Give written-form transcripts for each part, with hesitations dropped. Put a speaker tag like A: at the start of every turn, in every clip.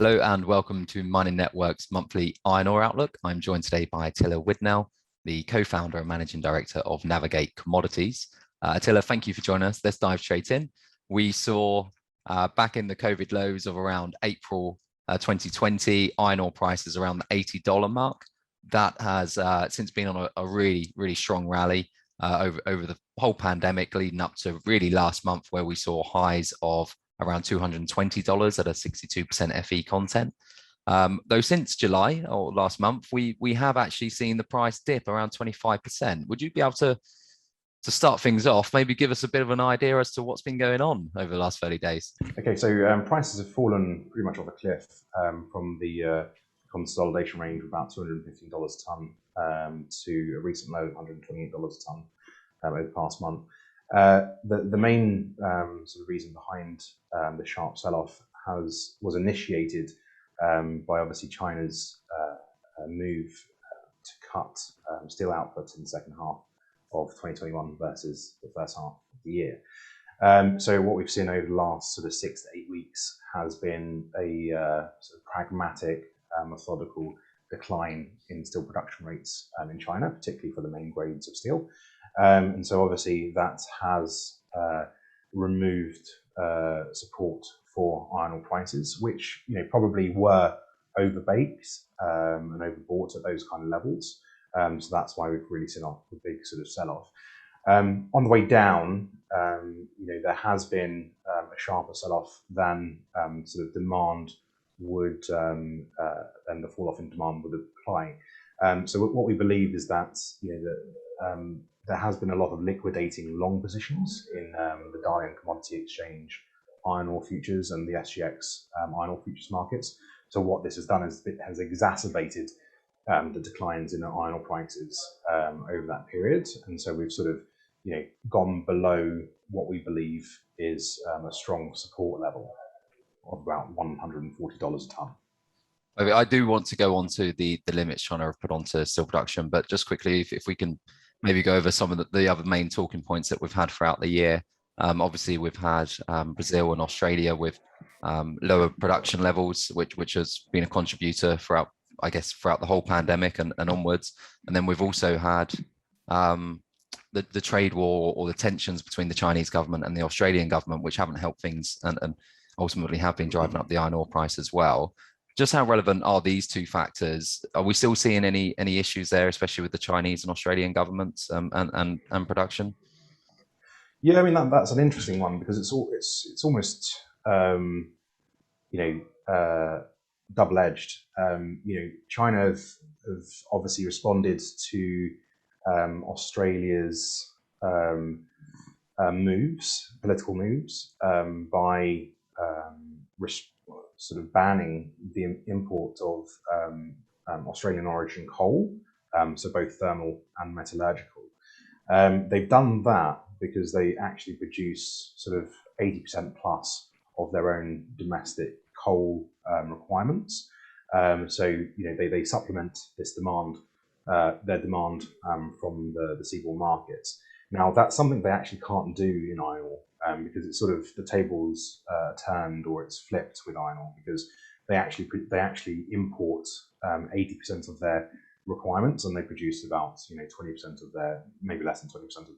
A: Hello and welcome to Mining Network's monthly iron ore outlook. I'm joined today by Attila Widnell, the co-founder and managing director of Navigate Commodities. Attila, thank you for joining us. Let's dive straight in. We saw back in the COVID lows of around April 2020, iron ore prices around the $80 mark. That has since been on a really, really strong rally over the whole pandemic, leading up to really last month, where we saw highs of around $220 at a 62% Fe content. Though since July or last month, we have actually seen the price dip around 25%. Would you be able to start things off, maybe give us a bit of an idea as to what's been going on over the last 30 days?
B: Okay, so prices have fallen pretty much off a cliff from the consolidation range of about $215 a ton to a recent low of $128 a ton over the past month. The main sort of reason behind the sharp sell-off was initiated by obviously China's move to cut steel output in the second half of 2021 versus the first half of the year. So what we've seen over the last sort of 6 to 8 weeks has been a sort of pragmatic, methodical decline in steel production rates in China, particularly for the main grades of steel. And so obviously that has removed support for iron ore prices, which probably were overbaked and overbought at those kind of levels. So that's why we've really seen a big sort of sell-off. On the way down, there has been a sharper sell-off than sort of demand would, and the fall-off in demand would apply. So what we believe is that there has been a lot of liquidating long positions in the Dalian Commodity Exchange iron ore futures and the SGX iron ore futures markets. So what this has done is it has exacerbated the declines in the iron ore prices over that period. And so we've sort of gone below what we believe is a strong support level of about $140 a ton.
A: I do want to go on to the limits China have put onto steel production, but just quickly, if we can maybe go over some of the other main talking points that we've had throughout the year. Obviously, we've had Brazil and Australia with lower production levels, which has been a contributor throughout the whole pandemic and onwards. And then we've also had the trade war or the tensions between the Chinese government and the Australian government, which haven't helped things and ultimately have been driving up the iron ore price as well. Just how relevant are these two factors? Are we still seeing any issues there, especially with the Chinese and Australian governments and production?
B: Yeah, I mean that's an interesting one because it's almost double-edged. China have obviously responded to Australia's political moves, by sort of banning the import of Australian origin coal, so both thermal and metallurgical. They've done that because they actually produce sort of 80% plus of their own domestic coal requirements. So they supplement this demand, their demand from the seaborne markets. Now that's something they actually can't do in iron ore. Because it's sort of the tables turned or it's flipped with iron ore because they actually import 80% of their requirements and they produce about 20% of their, maybe less than 20% of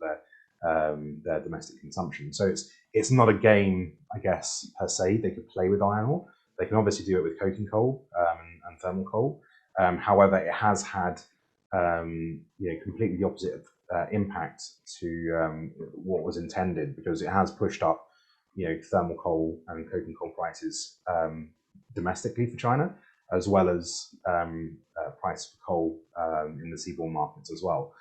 B: their domestic consumption. So it's not a game, I guess, per se. They could play with iron ore. They can obviously do it with coking coal and thermal coal. However, it has had completely the opposite impact to what was intended because it has pushed up thermal coal and coking coal prices domestically for China, as well as price for coal in the seaborne markets as well,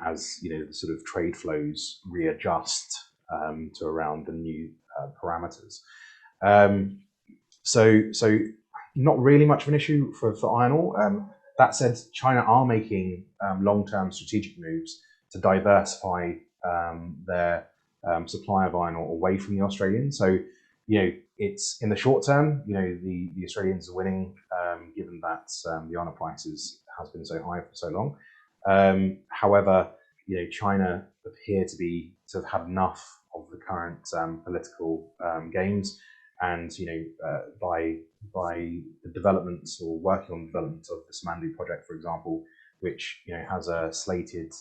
B: as the sort of trade flows readjust to around the new parameters. So not really much of an issue for iron ore. That said, China are making long-term strategic moves to diversify their supply of iron ore away from the Australians. So, it's in the short term, the Australians are winning, given that the iron ore prices has been so high for so long. However, China appear to have had enough of the current political games and by the development or working on development of the Samandu project, for example, which has a slated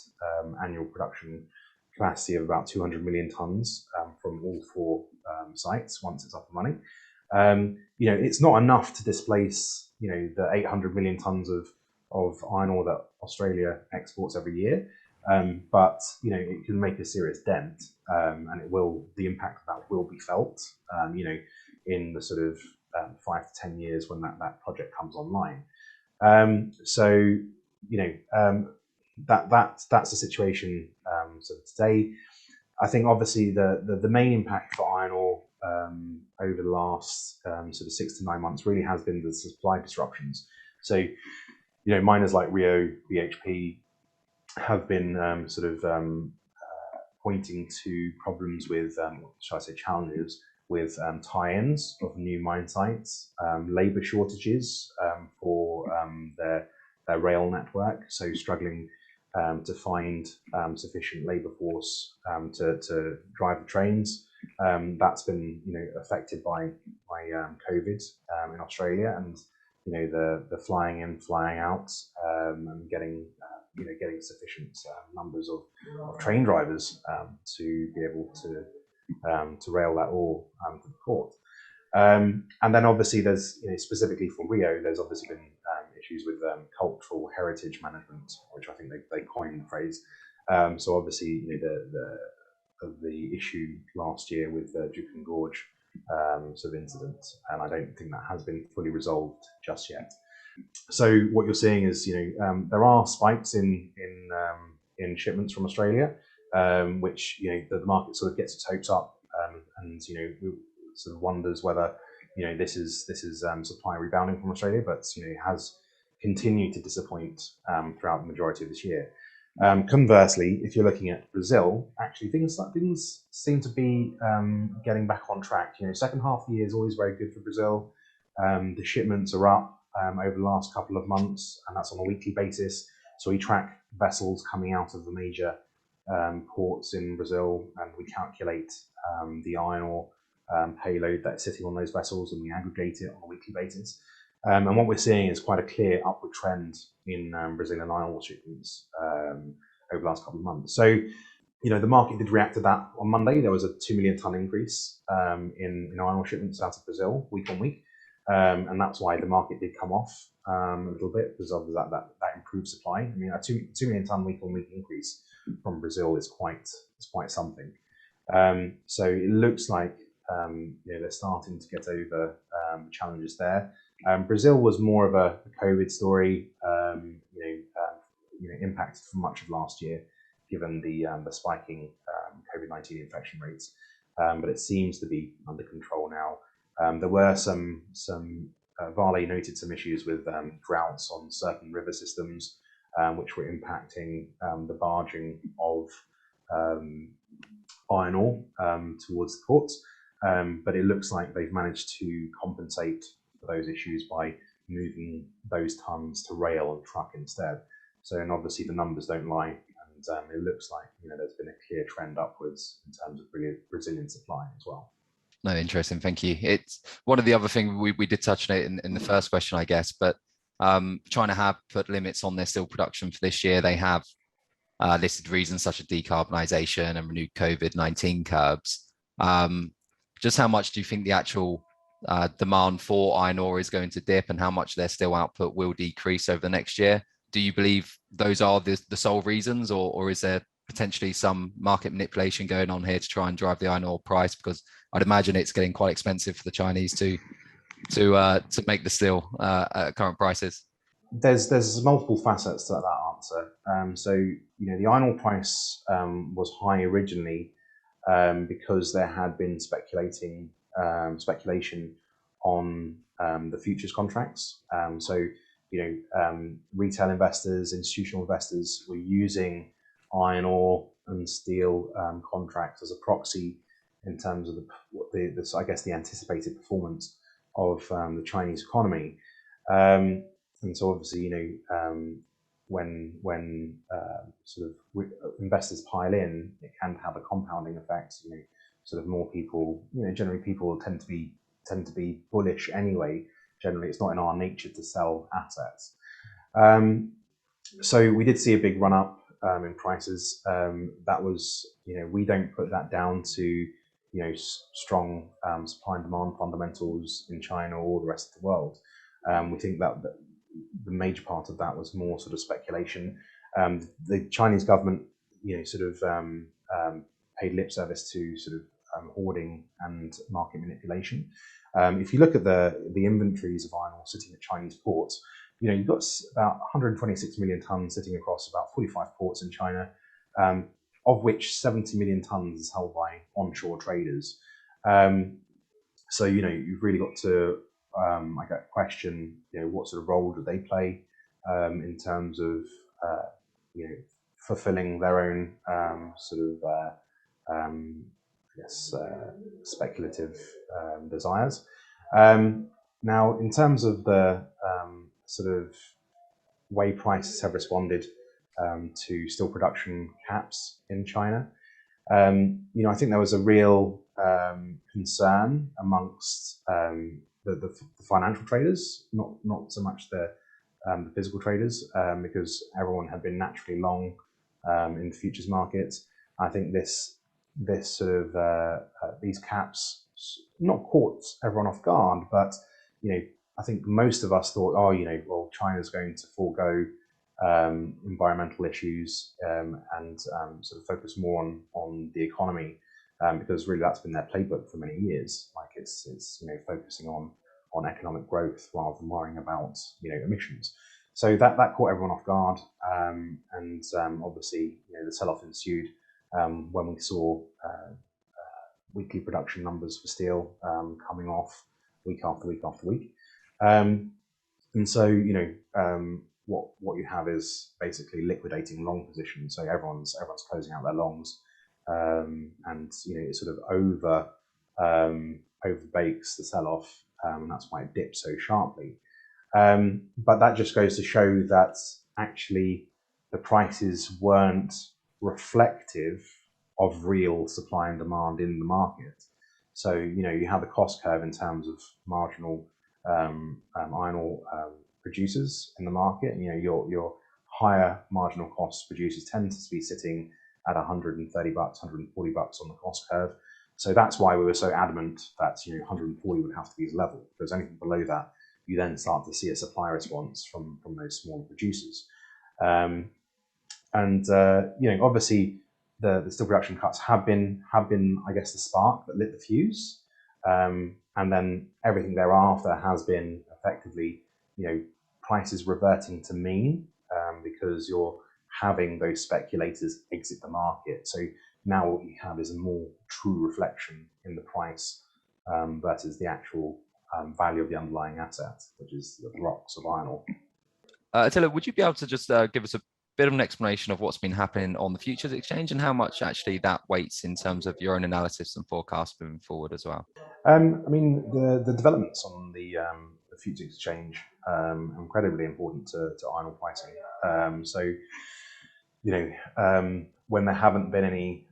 B: annual production capacity of about 200 million tons from all 4 sites once it's up and running. It's not enough to displace the 800 million tons of iron ore that Australia exports every year, but it can make a serious dent, and the impact of that will be felt in the sort of 5 to 10 years when that project comes online. That's the situation sort of today. I think obviously the main impact for iron ore over the last sort of 6 to 9 months really has been the supply disruptions. So miners like Rio, BHP have been pointing to problems with, shall I say, challenges with tie-ins of new mine sites, labour shortages for their rail network, so struggling to find sufficient labour force to drive the trains. That's been affected by COVID in Australia, and the flying in, flying out, and getting sufficient numbers of train drivers to be able to rail that ore to the port. And then obviously there's specifically for Rio, there's obviously been issues with cultural heritage management, which I think they coined the phrase. So obviously the issue last year with the Juukan Gorge sort of incident, and I don't think that has been fully resolved just yet. So what you're seeing is there are spikes in shipments from Australia, which the market sort of gets its hopes up, and sort of wonders whether this is supply rebounding from Australia, but it has continued to disappoint throughout the majority of this year. Conversely, if you're looking at Brazil, actually things seem to be getting back on track. Second half of the year is always very good for Brazil. The shipments are up over the last couple of months, and that's on a weekly basis. So we track vessels coming out of the major ports in Brazil, and we calculate the iron ore payload that's sitting on those vessels, and we aggregate it on a weekly basis. And what we're seeing is quite a clear upward trend in Brazilian iron ore shipments over the last couple of months. So, the market did react to that on Monday. There was a 2 million ton increase in iron ore shipments out of Brazil week on week. And that's why the market did come off a little bit, because of that improved supply. I mean, a 2 million ton week on week increase from Brazil is quite something. So it looks like they're starting to get over challenges there. Brazil was more of a COVID story, impacted for much of last year, given the spiking COVID-19 infection rates. But it seems to be under control now. There were some Vale noted some issues with droughts on certain river systems, which were impacting the barging of iron ore towards the ports. But it looks like they've managed to compensate for those issues by moving those tons to rail and truck instead. So, and obviously the numbers don't lie, and it looks like there's been a clear trend upwards in terms of Brazilian supply as well.
A: No, interesting. Thank you. It's one of the other things we did touch on it in the first question, I guess, but China have put limits on their steel production for this year. They have listed reasons such as decarbonisation and renewed COVID-19 curbs. Just how much do you think the actual demand for iron ore is going to dip, and how much their steel output will decrease over the next year? Do you believe those are the sole reasons, or is there potentially some market manipulation going on here to try and drive the iron ore price? Because I'd imagine it's getting quite expensive for the Chinese to make the steel at current prices.
B: There's multiple facets to that answer. So the iron ore price was high originally because there had been speculation on the futures contracts. So retail investors, institutional investors were using iron ore and steel contracts as a proxy in terms of I guess the anticipated performance of the Chinese economy. And so obviously, when sort of investors pile in, it can have a compounding effect. Sort of more people, generally people tend to be tend to be bullish anyway. Generally, it's not in our nature to sell assets. So we did see a big run up in prices. That was, we don't put that down to, strong supply and demand fundamentals in China or the rest of the world. We think that the major part of that was more sort of speculation. The Chinese government, paid lip service to sort of hoarding and market manipulation. If you look at the inventories of iron ore sitting at Chinese ports, you've got about 126 million tons sitting across about 45 ports in China, of which 70 million tons is held by onshore traders. So, you've really got to, question, what sort of role do they play in terms of, fulfilling their own speculative desires. Now, in terms of the sort of way prices have responded to steel production caps in China, I think there was a real concern amongst the financial traders, not so much the physical traders, because everyone had been naturally long in the futures markets. I think this sort of these caps not caught everyone off guard, but I think most of us thought, well, China's going to forego environmental issues and sort of focus more on the economy, because really that's been their playbook for many years. Like it's focusing on economic growth rather than worrying about emissions. So that caught everyone off guard, and obviously the sell-off ensued when we saw weekly production numbers for steel coming off week after week after week. And so, what you have is basically liquidating long positions. So everyone's closing out their longs, and it sort of overbakes the sell-off, and that's why it dips so sharply. But that just goes to show that actually the prices weren't reflective of real supply and demand in the market. So you have the cost curve in terms of marginal iron ore producers in the market. Your higher marginal cost producers tend to be sitting at $130, $140 on the cost curve. So that's why we were so adamant that 140 would have to be his level, because anything below that, you then start to see a supply response from those smaller producers. Obviously the steel production cuts have been, I guess, the spark that lit the fuse. And then everything thereafter has been effectively, prices reverting to mean, because you're having those speculators exit the market. So now what you have is a more true reflection in the price versus the actual value of the underlying asset, which is the rocks of iron ore.
A: Attila, would you be able to just give us a bit of an explanation of what's been happening on the futures exchange and how much actually that weights in terms of your own analysis and forecast moving forward as well?
B: The developments on the futures exchange are incredibly important to iron ore pricing. When there haven't been any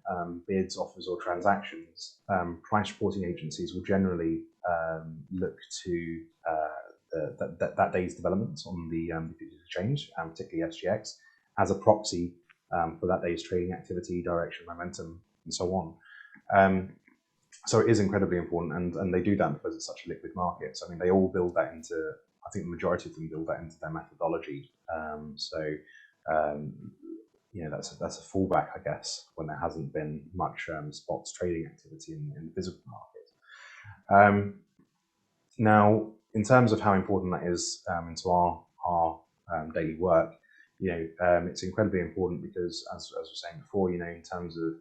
B: bids, offers, or transactions, price reporting agencies will generally look to that day's developments on the futures exchange, particularly SGX, as a proxy for that day's trading activity, direction, momentum, and so on. So it is incredibly important, and they do that because it's such a liquid market. So they all build that into, I think the majority of them build that into their methodology. That's a fallback, I guess, when there hasn't been much spots trading activity in the physical market. Now, in terms of how important that is into our daily work, it's incredibly important because, as I was saying before, in terms of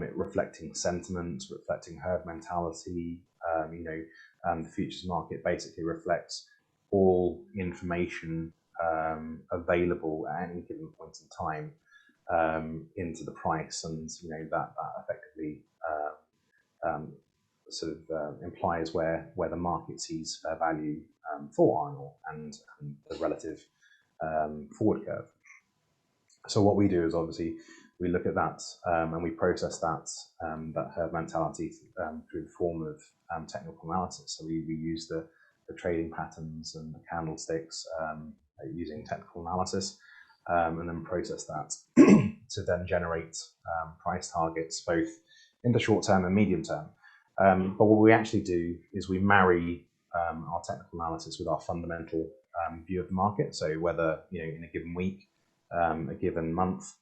B: it reflecting sentiment, reflecting herd mentality, the futures market basically reflects all information available at any given point in time into the price, and that effectively implies where the market sees fair value for iron ore and the relative forward curve. So what we do is obviously we look at that and we process that herd mentality through the form of technical analysis. So we use the trading patterns and the candlesticks using technical analysis, and then process that to then generate price targets both in the short term and medium term. But what we actually do is we marry our technical analysis with our fundamental view of the market. So whether in a given week, a given month,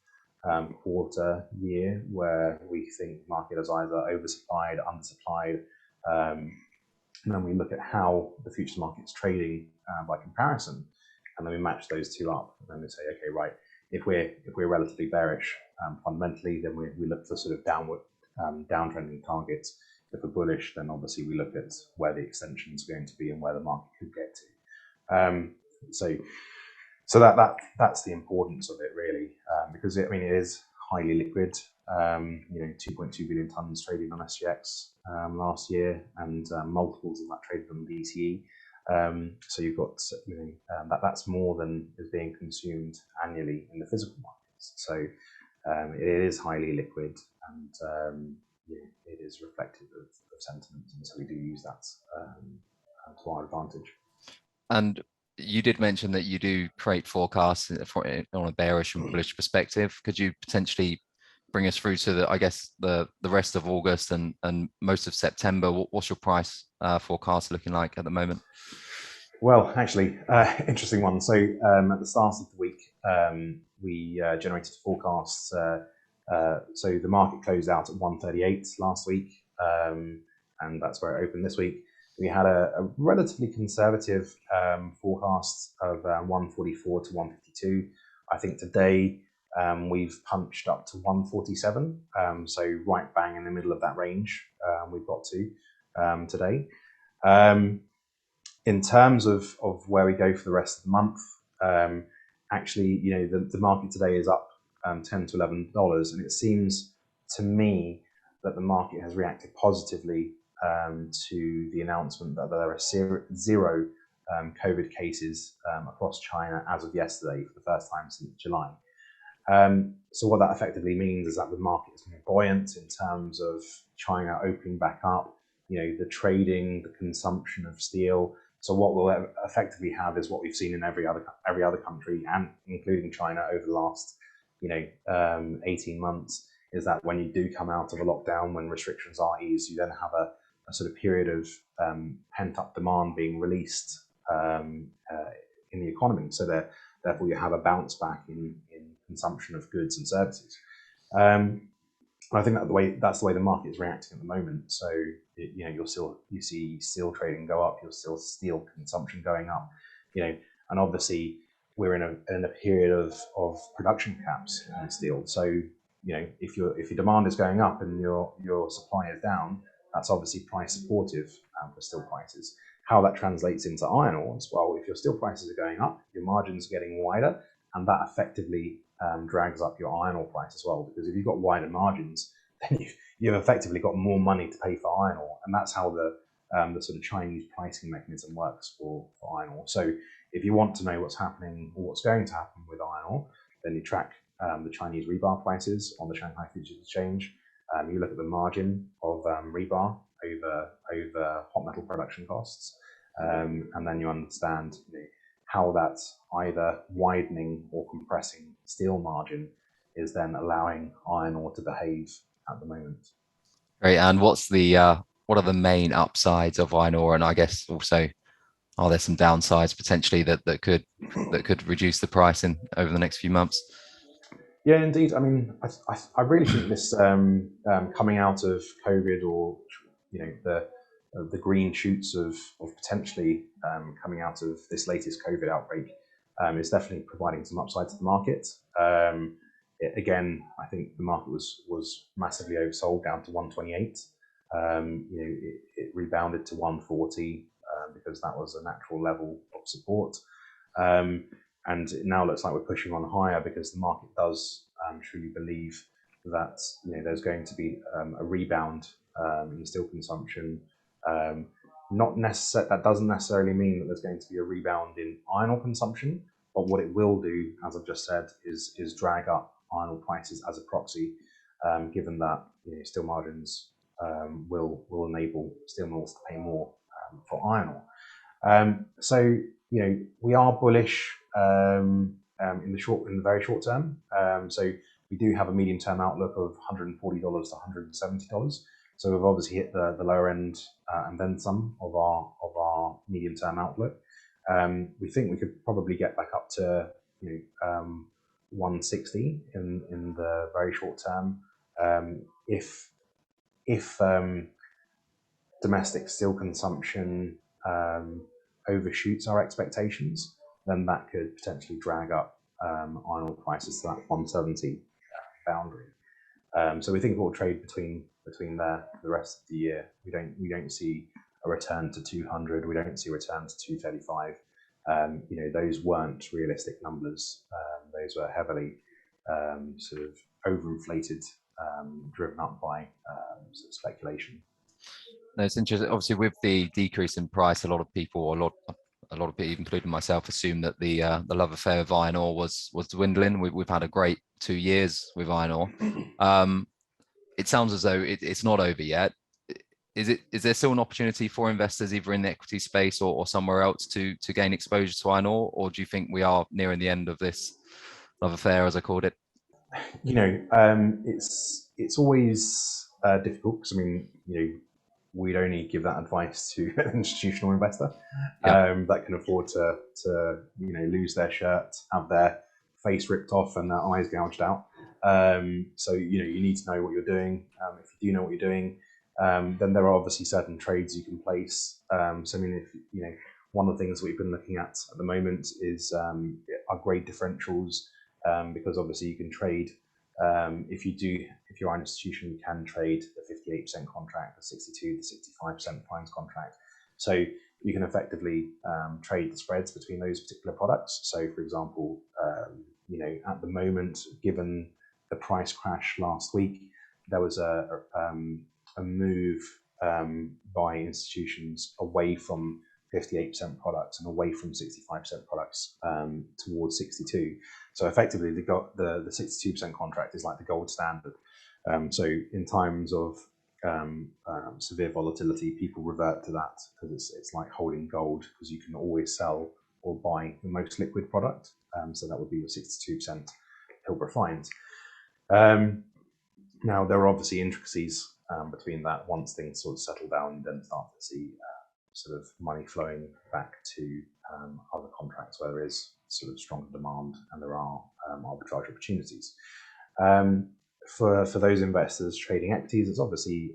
B: quarter, year, where we think the market is either oversupplied, undersupplied, and then we look at how the futures market's trading by comparison, and then we match those two up, and then we say, okay, right, if we're relatively bearish fundamentally, then we look for sort of downtrending targets. If we're bullish, then obviously we look at where the extension is going to be and where the market could get to. So that's the importance of it, really, because it is highly liquid. 2.2 billion tons traded on SGX last year, and multiples of that traded on DTE. So you've got that's more than is being consumed annually in the physical markets. So it is highly liquid, and it is reflective of sentiment, and so we do use that to our advantage.
A: And you did mention that you do create forecasts on a bearish and bullish perspective. Could you potentially bring us through to the rest of August and most of September? What's your price forecast looking like at the moment?
B: Well, actually, interesting one. So at the start of the week, we generated forecasts. So the market closed out at 138 last week, and that's where it opened this week. We had a relatively conservative forecast of 144 to 152. I think today we've punched up to 147, so right bang in the middle of that range we've got to today. In terms of where we go for the rest of the month, actually, the market today is up $10 to $11, and it seems to me that the market has reacted positively to the announcement that there are zero COVID cases across China as of yesterday for the first time since July. So what that effectively means is that the market is more buoyant in terms of China opening back up, the trading, the consumption of steel. So what we'll effectively have is what we've seen in every other country, and including China over the last 18 months, is that when you do come out of a lockdown, when restrictions are eased, you then have a sort of period of pent-up demand being released in the economy. So therefore you have a bounce back in consumption of goods and services. I think that's the way the market is reacting at the moment. So you see steel trading go up, you'll still steel consumption going up, and obviously we're in a period of production caps on steel. So if your demand is going up and your supply is down, that's obviously price supportive for steel prices. How that translates into iron ore as well, if your steel prices are going up, your margins are getting wider, and that effectively drags up your iron ore price as well, because if you've got wider margins, then you've effectively got more money to pay for iron ore, and that's how the sort of Chinese pricing mechanism works for iron ore. So if you want to know what's happening or what's going to happen with iron ore, then you track the Chinese rebar prices on the Shanghai Futures Exchange. You look at the margin of rebar over hot metal production costs, and then you understand how that's either widening or compressing steel margin is then allowing iron ore to behave at the moment.
A: Great. And what are the main upsides of iron ore, and I guess also are there some downsides potentially that could reduce the pricing over the next few months?
B: Yeah, indeed. I really think this coming out of COVID, or the green shoots of potentially coming out of this latest COVID outbreak is definitely providing some upside to the market. Again, I think the market was massively oversold down to 128. It rebounded to 140 because that was a natural level of support. And it now looks like we're pushing on higher because the market does truly believe that there's going to be a rebound in steel consumption. That doesn't necessarily mean that there's going to be a rebound in iron ore consumption, but what it will do, as I've just said, is drag up iron ore prices as a proxy, given that steel margins will enable steel mills to pay more for iron ore. So we are bullish in the very short term. So we do have a medium-term outlook of $140 to $170. So we've obviously hit the lower end and then some of our medium-term outlook. We think we could probably get back up to 160 in the very short term if domestic steel consumption overshoots our expectations, then that could potentially drag up iron ore prices to that 170 boundary. So we think we'll trade between there for the rest of the year. We don't see a return to 200. We don't see a return to 235. Those weren't realistic numbers. Those were heavily sort of overinflated, driven up by sort of speculation.
A: No, it's interesting. Obviously, with the decrease in price, a lot of people, a lot of people, including myself, assume that the love affair of iron ore was dwindling. We've had a great 2 years with iron ore. It sounds as though it's not over yet. Is there still an opportunity for investors either in the equity space or somewhere else to gain exposure to iron ore, or do you think we are nearing the end of this love affair, as I called it?
B: It's always difficult because we'd only give that advice to an institutional investor that can afford to lose their shirt, have their face ripped off and their eyes gouged out. So you need to know what you're doing. If you do know what you're doing, then there are obviously certain trades you can place. So if one of the things we've been looking at the moment is our grade differentials, because obviously you can trade. If you are an institution, you can trade the 58% contract, the 62, the 65% fines contract. So you can effectively trade the spreads between those particular products. So, for example, at the moment, given the price crash last week, there was a move by institutions away from 58% products and away from 65% products towards 62. So effectively, the 62% contract is like the gold standard. So in times of severe volatility, people revert to that because it's like holding gold, because you can always sell or buy the most liquid product. So that would be your 62% Pilbara fines. Now, there are obviously intricacies between that. Once things sort of settle down, you then start to see sort of money flowing back to other contracts where there is sort of stronger demand and there are arbitrage opportunities. For those investors trading equities, it's obviously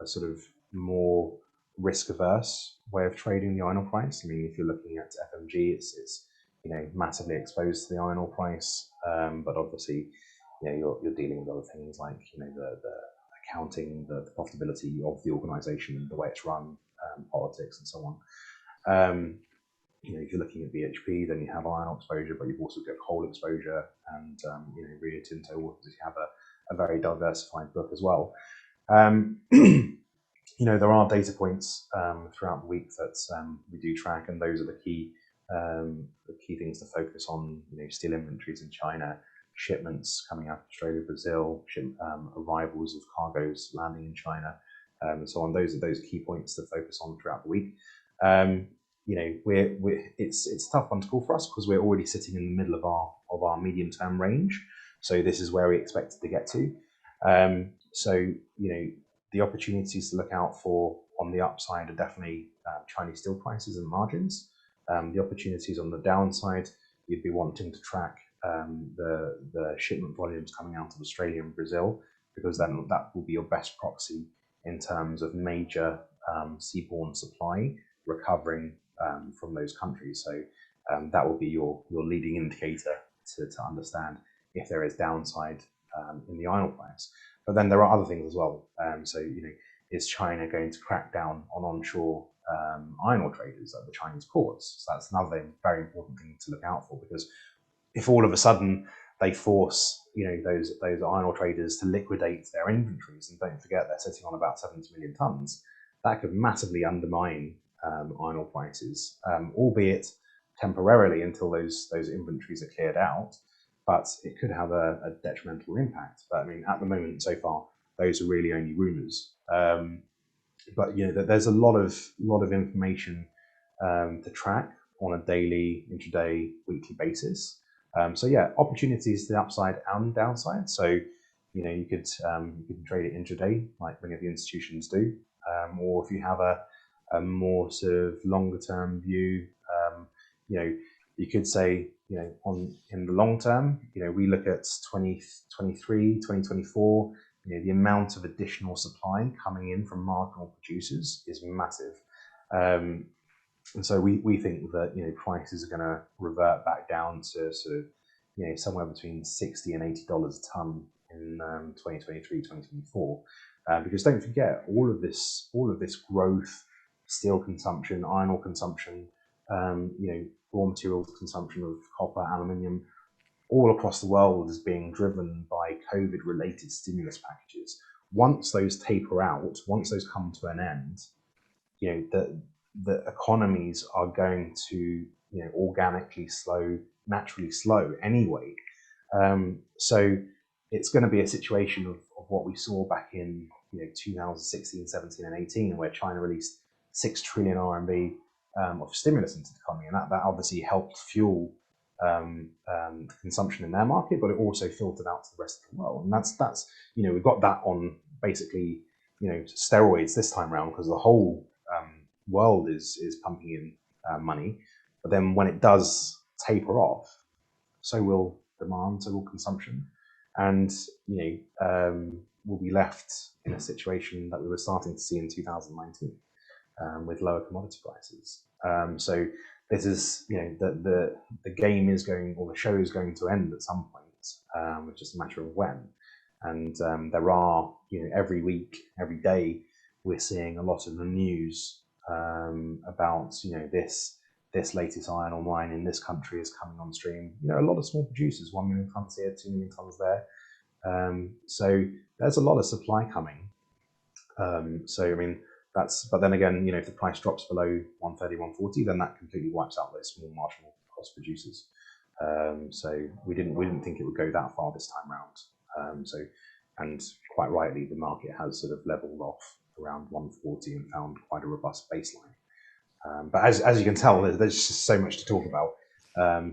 B: a sort of more risk-averse way of trading the iron ore price. If you're looking at FMG, it's massively exposed to the iron ore price, but obviously you're dealing with other things like the accounting, the profitability of the organisation, the way it's run, politics, and so on. If you're looking at BHP, then you have iron ore exposure, but you've also got coal exposure, and Rio Tinto will have a very diversified book as well. There are data points throughout the week that we do track, and those are the key things to focus on. Steel inventories in China, shipments coming out of Australia, Brazil, arrivals of cargoes landing in China, and so on. Those are those key points to focus on throughout the week. It's a tough one to call for us because we're already sitting in the middle of our medium-term range. So this is where we expect it to get to. The opportunities to look out for on the upside are definitely Chinese steel prices and margins. The opportunities on the downside, you'd be wanting to track the shipment volumes coming out of Australia and Brazil, because then that will be your best proxy in terms of major seaborne supply recovering from those countries. So that will be your leading indicator to understand if there is downside in the iron ore price. But then there are other things as well. Is China going to crack down on onshore iron ore traders at the Chinese ports? So that's another very important thing to look out for, because if all of a sudden they force those iron ore traders to liquidate their inventories, and don't forget they're sitting on about 70 million tons, that could massively undermine iron ore prices, albeit temporarily until those inventories are cleared out. but it could have a detrimental impact. But I mean, at the moment, so far, those are really only rumours. But there's a lot of information to track on a daily, intraday, weekly basis. So yeah, opportunities to the upside and downside. So you could trade it intraday, like many of the institutions do, or if you have a more sort of longer term view, you could say in the long term, we look at 2023, 2024. The amount of additional supply coming in from marginal producers is massive. And so we think that prices are going to revert back down to sort of somewhere between $60 and $80 a ton in 2023, 2024. Because don't forget, all of this growth, steel consumption, iron ore consumption, raw materials consumption of copper, aluminium, all across the world is being driven by COVID-related stimulus packages. Once those taper out, once those come to an end, the economies are going to organically naturally slow anyway. So it's going to be a situation of what we saw back in 2016, 17, and 18, where China released 6 trillion RMB of stimulus into the economy, and that obviously helped fuel consumption in their market, but it also filtered out to the rest of the world. And that's we've got that on basically steroids this time around, because the whole world is pumping in money. But then when it does taper off, so will demand, so will consumption, and we'll be left in a situation that we were starting to see in 2019 with lower commodity prices. So this is the game is going, or the show is going to end at some point. It's just a matter of when. And there are every week, every day, we're seeing a lot of the news about this latest iron ore mine in this country is coming on stream. A lot of small producers, 1 million tons here, 2 million tons there. So there's a lot of supply coming. So I mean, but then again, if the price drops below 130, 140, then that completely wipes out those small marginal cost producers. So we didn't think it would go that far this time around. And quite rightly, the market has sort of leveled off around 140 and found quite a robust baseline. But as you can tell, there's just so much to talk about.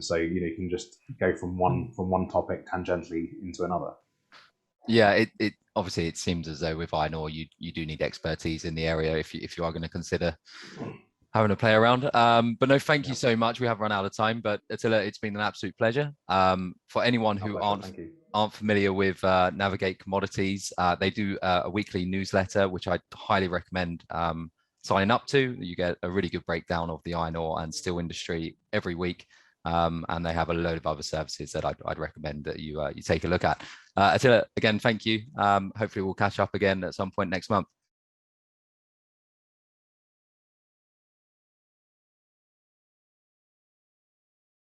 B: So you can just go from one topic tangentially into another.
A: Yeah, it obviously it seems as though with iron ore you do need expertise in the area if you are going to consider having a play around. But no, thank you so much. We have run out of time, but Attila, it's been an absolute pleasure. For anyone who aren't familiar with Navigate Commodities, they do a weekly newsletter, which I highly recommend signing up to. You get a really good breakdown of the iron ore and steel industry every week. And they have a load of other services that I'd recommend that you take a look at. Attila, again, thank you. Hopefully we'll catch up again at some point next month.